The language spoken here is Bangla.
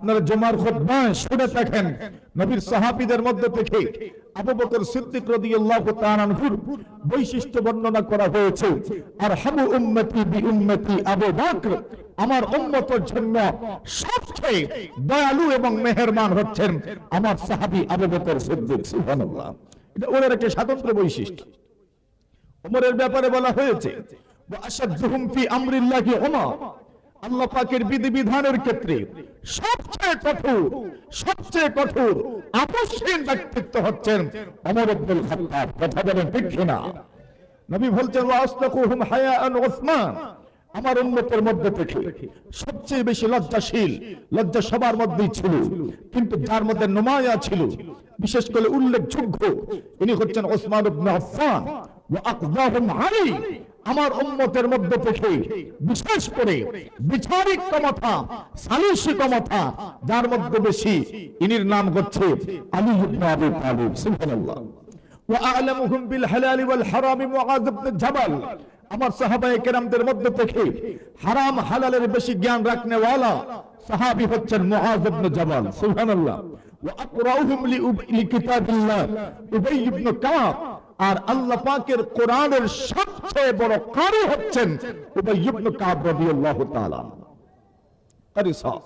আপনারা জুমার খুতবায় শুনে থাকেন নবীর সাহাবীদের মধ্যে থেকে আবু বকর সিদ্দিক রাদিয়াল্লাহু তাআলা আনহুর বৈশিষ্ট্য বর্ণনা করা হয়েছে। আরহামু উম্মতি বিউম্মতি আবু বকর, আমার উম্মতের জন্য সবচেয়ে দয়ালু এবং মেহেরবান হচ্ছেন আমার সাহাবী আবু বকর সিদ্দিক। সুবহানাল্লাহ, এটা ওনার একটা স্বতন্ত্র বৈশিষ্ট্য। ওমরের ব্যাপারে বলা হয়েছে ওয়া আশাদুহুম ফি আমরিল্লাহি উমর, আল্লাহ পাকের বিধিবিধানের ক্ষেত্রে সবচেয়ে কঠোর আপসহীন ব্যক্তিত্ব হচ্ছেন ওমর ইবনুল খাত্তাব। কথা বলেন ঠিক কিনা? নবী বলছেন ওয়া আসতাকুহুম হায়াআন উসমান, আমার উম্মতের মধ্যে থেকে সবচেয়ে বেশি লজ্জাশীল, লজ্জা সবার মধ্যেই ছিল, কিন্তু যার মধ্যে নুমায়া ছিল, বিশেষ করে উল্লেখযোগ্য, ইনি হচ্ছেন ওসমান ইবনে আফফান। ওয়া আকযাহুম আলী, আমার উম্মতের মধ্যে থেকে বিশেষ করে বিচারিক ক্ষমতা, সালিসি ক্ষমতা যার মধ্যে বেশি, ইনির নাম হচ্ছে আলী ইবনে আবি তালিব। সুবহানাল্লাহ। ওয়া আ'লামুহুম বিল হালাল ওয়াল হারাম মুআয ইবনে জাবাল, আমার সাহাবায়ে কেরামদের মধ্যে থেকে হারাম হালালের বেশি জ্ঞান রাখনে ওয়ালা সাহাবী হচ্ছেন মুআয ইবনে জাবাল। সুবহানাল্লাহ। ওয়া আকরাউহুম লিকিতাবিল্লাহ উবাই ইবনে কাব, আর আল্লাহ পাকের কোরআনের সবচেয়ে বড় কারি হচ্ছেন উবাই ইবনে কাব রাদিয়াল্লাহু তাআলা। কারি সাহেব